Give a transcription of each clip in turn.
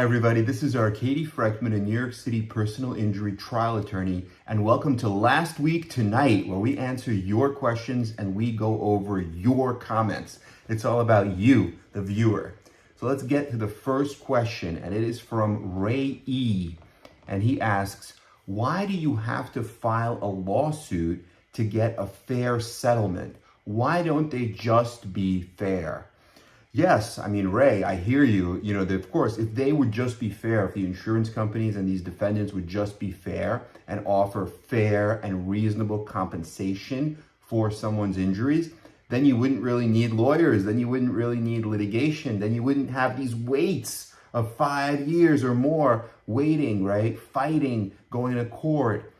Hi everybody, this is Katie Frekhtman, a New York City personal injury trial attorney, and welcome to Last Week Tonight, where we answer your questions and we go over your comments. It's all about you, the viewer. So let's get to the first question, and it is from Ray E. And he asks, why do you have to file a lawsuit to get a fair settlement? Why don't they just be fair? Yes, I mean, Ray, I hear you. Of course, if they would just be fair, if the insurance companies and these defendants would just be fair and offer fair and reasonable compensation for someone's injuries, then you wouldn't really need lawyers, then you wouldn't really need litigation, then you wouldn't have these waits of 5 years or more waiting, right? Fighting, going to court.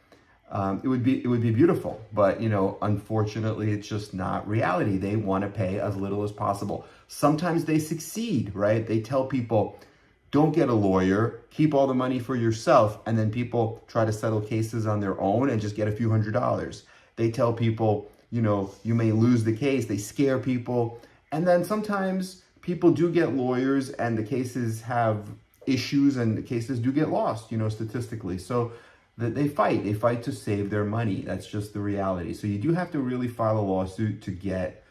It would be beautiful, but unfortunately, it's just not reality. They want to pay as little as possible. Sometimes they succeed, right? They tell people, don't get a lawyer, keep all the money for yourself, and then people try to settle cases on their own and just get a few $100s. They tell people, you may lose the case. They scare people, and then sometimes people do get lawyers, and the cases have issues, and the cases do get lost, statistically. So they fight to save their money. That's just the reality. So you do have to really file a lawsuit to get,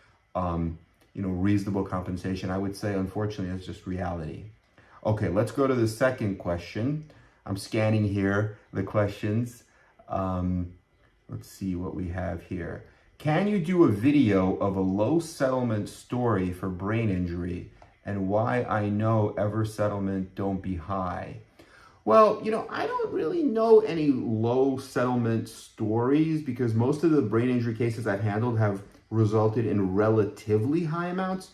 reasonable compensation. I would say, unfortunately, that's just reality. Okay, let's go to the second question. I'm scanning here the questions. Let's see what we have here. Can you do a video of a low settlement story for brain injury and why I know ever settlement don't be high? Well, I don't really know any low settlement stories because most of the brain injury cases I've handled have resulted in relatively high amounts.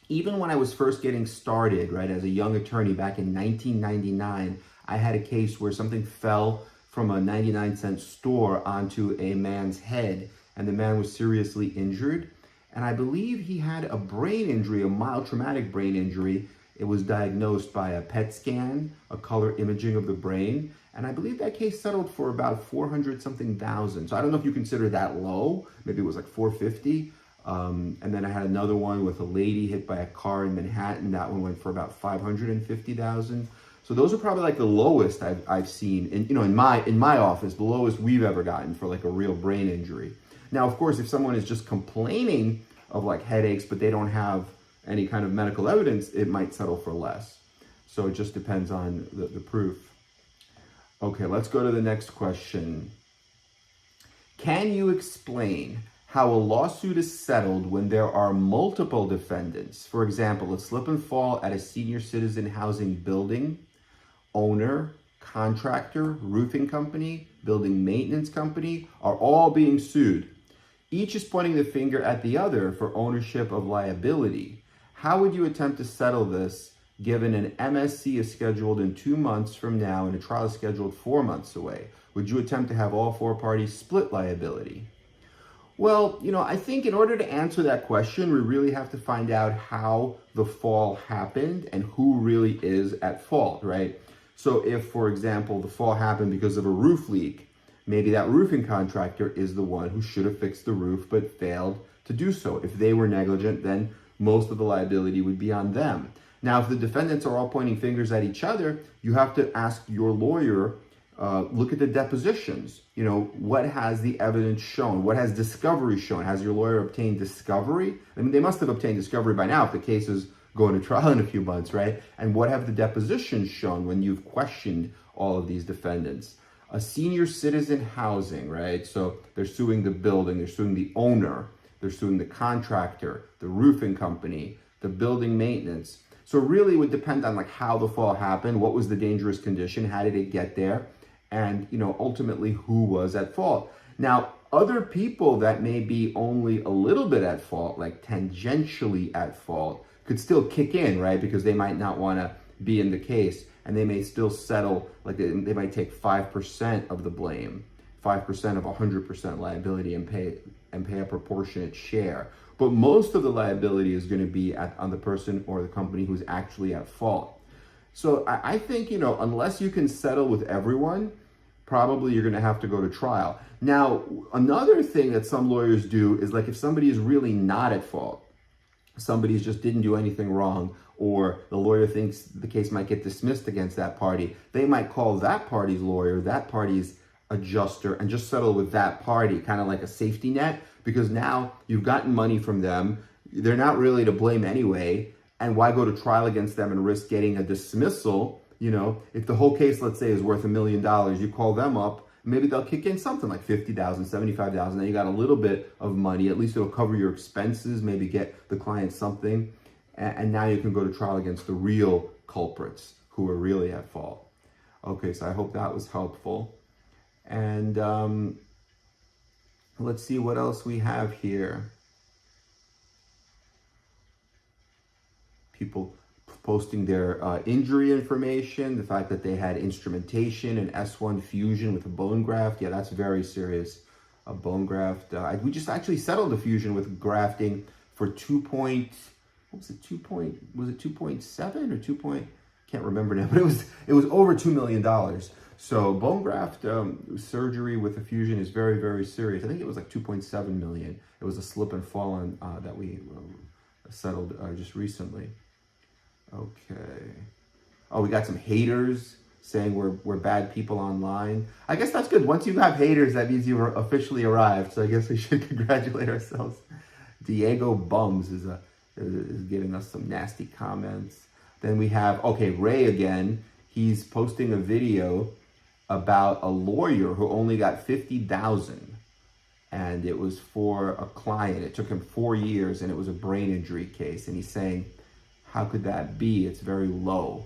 Even when I was first getting started, right, as a young attorney back in 1999, I had a case where something fell from a 99-cent store onto a man's head, and the man was seriously injured. And I believe he had a brain injury, a mild traumatic brain injury. It was diagnosed by a PET scan, a color imaging of the brain. And I believe that case settled for about 400-something thousand. So I don't know if you consider that low. Maybe it was like 450. And then I had another one with a lady hit by a car in Manhattan. That one went for about 550,000. So those are probably like the lowest I've seen in my office, the lowest we've ever gotten for like a real brain injury. Now, of course, if someone is just complaining of like headaches, but they don't have any kind of medical evidence, it might settle for less. So it just depends on the proof. Okay, let's go to the next question. Can you explain how a lawsuit is settled when there are multiple defendants? For example, a slip and fall at a senior citizen housing building, owner, contractor, roofing company, building maintenance company are all being sued. Each is pointing the finger at the other for ownership of liability. How would you attempt to settle this given an MSC is scheduled in 2 months from now and a trial is scheduled 4 months away? Would you attempt to have all 4 parties split liability? Well, I think in order to answer that question, we really have to find out how the fall happened and who really is at fault, right? So if, for example, the fall happened because of a roof leak, maybe that roofing contractor is the one who should have fixed the roof but failed to do so. If they were negligent, then most of the liability would be on them. Now, if the defendants are all pointing fingers at each other, you have to ask your lawyer, look at the depositions. What has the evidence shown? What has discovery shown? Has your lawyer obtained discovery? I mean, they must have obtained discovery by now if the case is going to trial in a few months, right? And what have the depositions shown when you've questioned all of these defendants? A senior citizen housing, right? So they're suing the building, they're suing the owner, they're suing the contractor, the roofing company, the building maintenance. So really it would depend on like how the fall happened, what was the dangerous condition, how did it get there, and ultimately who was at fault. Now, other people that may be only a little bit at fault, like tangentially at fault, could still kick in, right? Because they might not want to be in the case, and they may still settle, like they might take 5% of the blame, 5% of 100% liability and pay a proportionate share. But most of the liability is going to be on the person or the company who's actually at fault. So I think, unless you can settle with everyone, probably you're going to have to go to trial. Now, another thing that some lawyers do is like if somebody is really not at fault, somebody just didn't do anything wrong, or the lawyer thinks the case might get dismissed against that party, they might call that party's lawyer, that party's adjuster, and just settle with that party, kind of like a safety net, because now you've gotten money from them. They're not really to blame anyway, and why go to trial against them and risk getting a dismissal? You know, if the whole case, let's say, is worth $1 million, you call them up, maybe they'll kick in something like $50,000, $75,000. Then you got a little bit of money. At least it'll cover your expenses, maybe get the client something. And now you can go to trial against the real culprits who are really at fault. Okay, so I hope that was helpful. And let's see what else we have here. People posting their injury information, the fact that they had instrumentation and S1 fusion with a bone graft. Yeah, that's very serious. A bone graft. We just actually settled a fusion with grafting for was it 2.7 or 2 point? Can't remember now, but it was over $2 million. So bone graft surgery with a fusion is very, very serious. I think it was like 2.7 million. It was a slip and fall on that we settled just recently. Okay. Oh, we got some haters saying we're bad people online. I guess that's good. Once you have haters, that means you've officially arrived. So I guess we should congratulate ourselves. Diego Bums is giving us some nasty comments. Then we have, okay, Ray again. He's posting a video about a lawyer who only got $50,000, and it was for a client. It took him 4 years, and it was a brain injury case. And he's saying, how could that be? It's very low.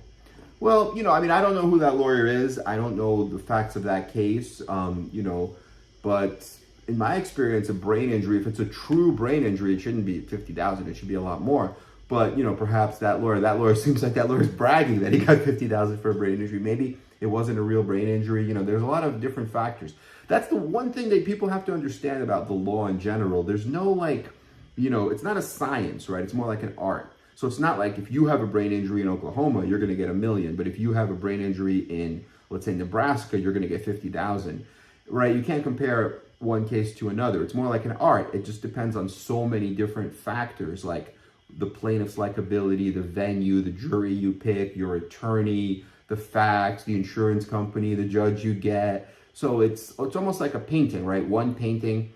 Well, you know, I mean, I don't know who that lawyer is. I don't know the facts of that case, you know, but in my experience, a brain injury, if it's a true brain injury, it shouldn't be 50,000. It should be a lot more. But, you know, perhaps that lawyer seems like that lawyer's bragging that he got 50,000 for a brain injury. Maybe it wasn't a real brain injury. You know, there's a lot of different factors. That's the one thing that people have to understand about the law in general. There's no, like, you know, it's not a science, right? It's more like an art. So it's not like if you have a brain injury in Oklahoma, you're going to get $1 million. But if you have a brain injury in, let's say, Nebraska, you're going to get 50,000, right? You can't compare one case to another. It's more like an art. It just depends on so many different factors, like the plaintiff's likability, the venue, the jury you pick, your attorney, the facts, the insurance company, the judge you get. So it's almost like a painting, right? One painting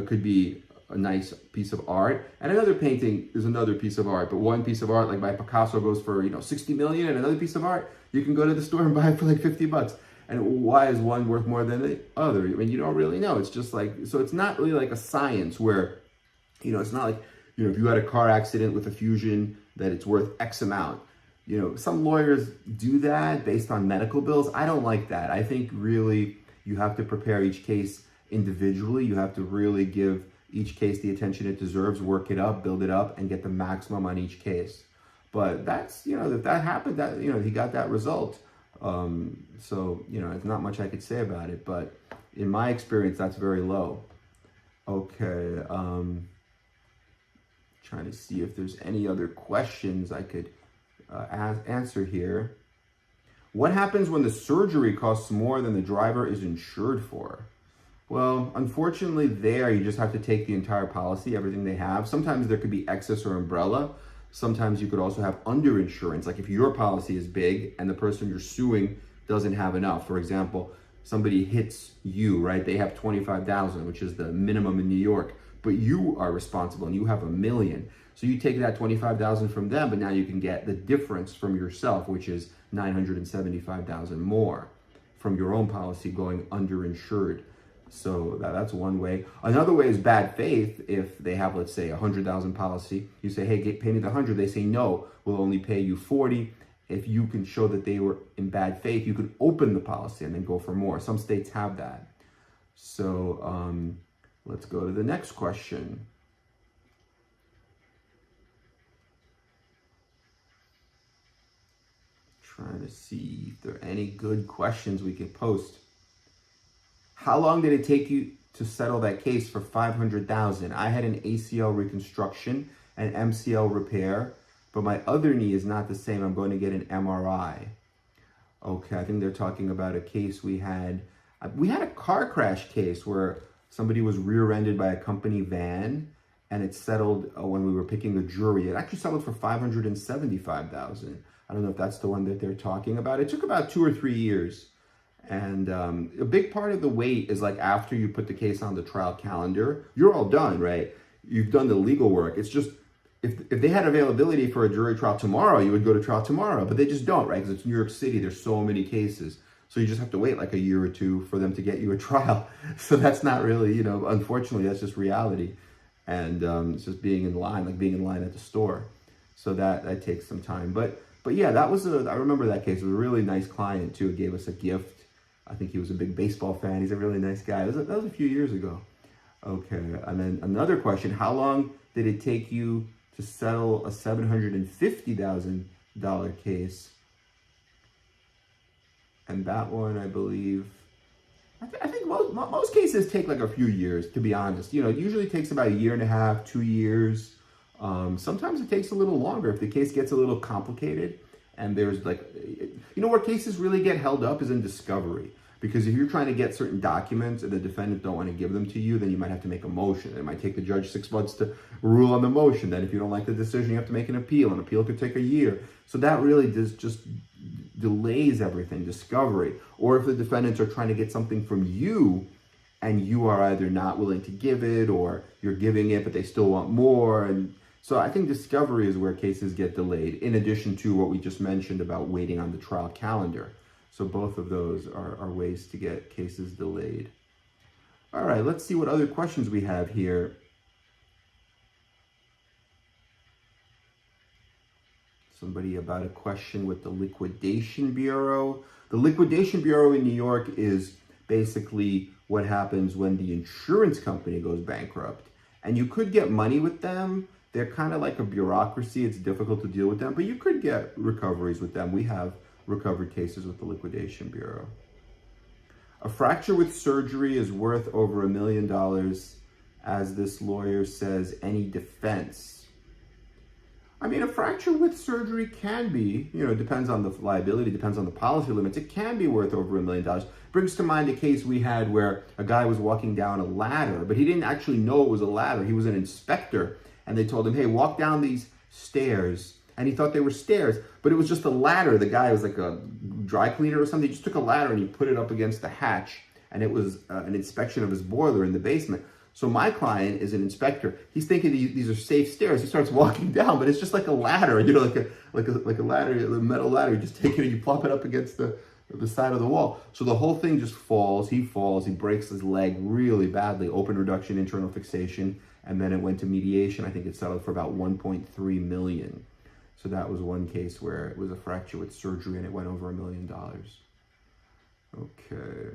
could be a nice piece of art, and another painting is another piece of art. But one piece of art, like by Picasso, goes for, you know, 60 million, and another piece of art you can go to the store and buy it for like $50. And why is one worth more than the other? I mean, you don't really know. It's just like, so it's not really like a science where, you know, it's not like, you know, if you had a car accident with a fusion, that it's worth X amount. You know, some lawyers do that based on medical bills. I don't like that. I think really you have to prepare each case individually. You have to really give each case the attention it deserves, work it up, build it up, and get the maximum on each case. But that's, you know, if that happened, that, you know, he got that result. So, you know, there's not much I could say about it, but in my experience, that's very low. Okay. Trying to see if there's any other questions I could answer here. What happens when the surgery costs more than the driver is insured for? Well, unfortunately there, you just have to take the entire policy, everything they have. Sometimes there could be excess or umbrella. Sometimes you could also have underinsurance, like if your policy is big and the person you're suing doesn't have enough. For example, somebody hits you, right? They have 25,000, which is the minimum in New York, but you are responsible and you have $1 million. So you take that 25,000 from them, but now you can get the difference from yourself, which is 975,000 more from your own policy going underinsured. So that's one way. Another way is bad faith. If they have, let's say, 100,000 policy, you say, hey, pay me the 100. They say, no, we'll only pay you 40. If you can show that they were in bad faith, you could open the policy and then go for more. Some states have that. So let's go to the next question. Trying to see if there are any good questions we could post. How long did it take you to settle that case for $500,000? I had an ACL reconstruction and MCL repair, but my other knee is not the same. I'm going to get an MRI. Okay, I think they're talking about a case we had. We had a car crash case where somebody was rear-ended by a company van, and it settled when we were picking a jury. It actually settled for $575,000. I don't know if that's the one that they're talking about. It took about 2 or 3 years. And a big part of the wait is like after you put the case on the trial calendar, you're all done, right? You've done the legal work. It's just, if they had availability for a jury trial tomorrow, you would go to trial tomorrow, but they just don't, right? Because it's New York City, there's so many cases. So you just have to wait like a year or two for them to get you a trial. So that's not really, unfortunately, that's just reality. And it's just being in line, like being in line at the store. So that takes some time. But yeah, I remember that case. It was a really nice client too. It gave us a gift. I think he was a big baseball fan. He's a really nice guy. That was a few years ago. Okay, and then another question. How long did it take you to settle a $750,000 case? And that one, I believe, I think most cases take like a few years, to be honest. It usually takes about 1.5 years, 2 years. Sometimes it takes a little longer if the case gets a little complicated. And there's where cases really get held up is in discovery. Because if you're trying to get certain documents and the defendant don't want to give them to you, then you might have to make a motion. It might take the judge 6 months to rule on the motion. Then if you don't like the decision, you have to make an appeal. An appeal could take a year. So that really just delays everything, discovery. Or if the defendants are trying to get something from you and you are either not willing to give it or you're giving it, but they still want more. And so I think discovery is where cases get delayed, in addition to what we just mentioned about waiting on the trial calendar. So both of those are ways to get cases delayed. All right, let's see what other questions we have here. Somebody about a question with the Liquidation Bureau. The Liquidation Bureau in New York is basically what happens when the insurance company goes bankrupt. And you could get money with them. They're kind of like a bureaucracy. It's difficult to deal with them, but you could get recoveries with them. We have recovered cases with the Liquidation Bureau. A fracture with surgery is worth over $1 million, as this lawyer says. Any defense? I mean, a fracture with surgery can be, it depends on the liability, depends on the policy limits. It can be worth over $1 million. Brings to mind a case we had where a guy was walking down a ladder, but he didn't actually know it was a ladder. He was an inspector, and they told him, hey, walk down these stairs. And he thought they were stairs, but it was just a ladder. The guy was like a dry cleaner or something. He just took a ladder and he put it up against the hatch, and it was an inspection of his boiler in the basement. So my client is an inspector. He's thinking these are safe stairs. He starts walking down, but it's just like a ladder, like a ladder, a metal ladder. You just take it and you plop it up against the side of the wall. So the whole thing just falls. He falls. He breaks his leg really badly. Open reduction, internal fixation, and then it went to mediation. I think it settled for about $1.3 million. So that was one case where it was a fracture with surgery and it went over $1 million. Okay.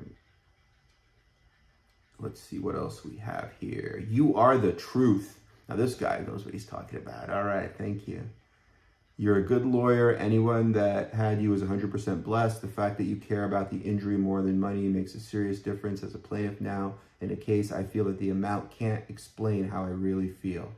Let's see what else we have here. You are the truth. Now this guy knows what he's talking about. All right, thank you. You're a good lawyer. Anyone that had you is 100% blessed. The fact that you care about the injury more than money makes a serious difference. As a plaintiff now in a case, I feel that the amount can't explain how I really feel.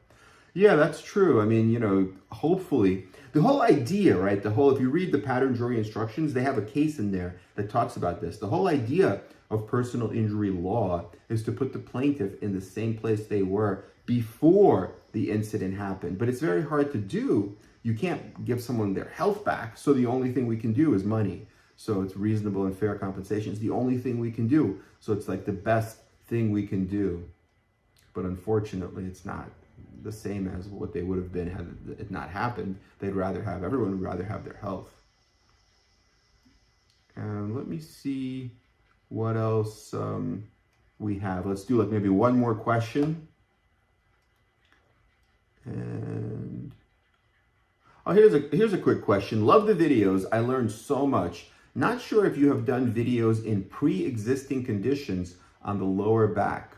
Yeah, that's true. I mean, hopefully, the whole idea, right? If you read the pattern jury instructions, they have a case in there that talks about this. The whole idea of personal injury law is to put the plaintiff in the same place they were before the incident happened. But it's very hard to do. You can't give someone their health back. So the only thing we can do is money. So it's reasonable and fair compensation. It's the only thing we can do. So it's like the best thing we can do. But unfortunately, it's not the same as what they would have been had it not happened. Everyone would rather have their health. And let me see what else we have. Let's do maybe one more question. And here's a quick question. Love the videos. I learned so much. Not sure if you have done videos in pre-existing conditions on the lower back.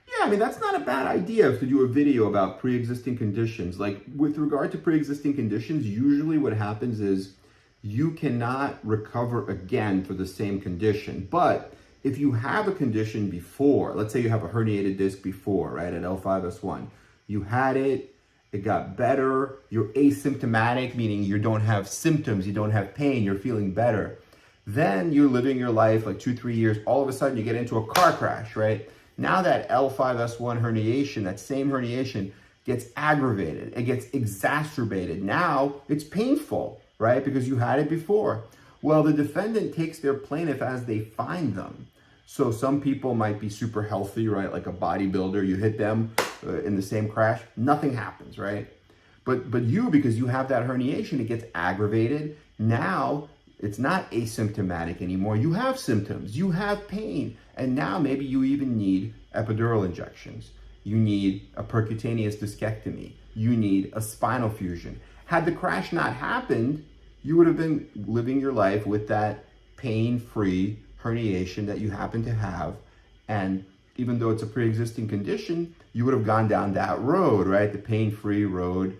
Yeah, I mean, that's not a bad idea to do a video about pre-existing conditions. Like with regard to pre-existing conditions, usually what happens is you cannot recover again for the same condition. But if you have a condition before, let's say you have a herniated disc before, right, at L5S1, you had it, it got better, you're asymptomatic, meaning you don't have symptoms, you don't have pain, you're feeling better. Then you're living your life like 2-3 years, all of a sudden you get into a car crash, right? Now that L5S1 herniation, that same herniation, gets aggravated, it gets exacerbated. Now it's painful, right? Because you had it before. Well, the defendant takes their plaintiff as they find them. So some people might be super healthy, right? Like a bodybuilder, you hit them in the same crash, nothing happens, right? But you, because you have that herniation, it gets aggravated. Now it's not asymptomatic anymore. You have symptoms, you have pain, and now maybe you even need epidural injections. You need a percutaneous discectomy. You need a spinal fusion. Had the crash not happened, you would have been living your life with that pain-free herniation that you happen to have. And even though it's a pre-existing condition, you would have gone down that road, right? The pain-free road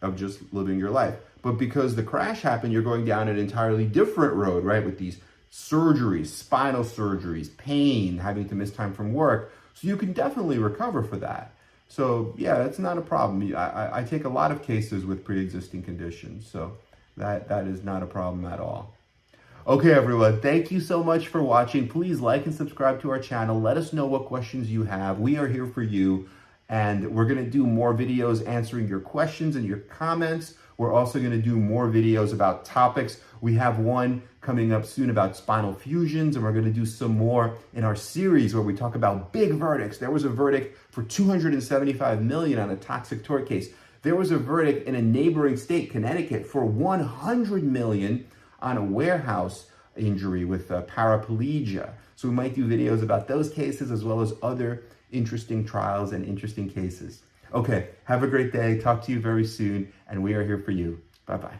of just living your life. But because the crash happened, you're going down an entirely different road, right? With these surgeries, spinal surgeries, pain, having to miss time from work. So you can definitely recover for that. So yeah, that's not a problem. I take a lot of cases with pre-existing conditions. So that is not a problem at all. Okay, everyone, thank you so much for watching. Please like and subscribe to our channel. Let us know what questions you have. We are here for you. And we're going to do more videos answering your questions and your comments. We're also going to do more videos about topics. We have one coming up soon about spinal fusions, and we're going to do some more in our series where we talk about big verdicts. There was a verdict for $275 million on a toxic tort case. There was a verdict in a neighboring state, Connecticut, for $100 million on a warehouse injury with paraplegia. So we might do videos about those cases as well as other interesting trials and interesting cases. Okay, have a great day. Talk to you very soon, and we are here for you. Bye-bye.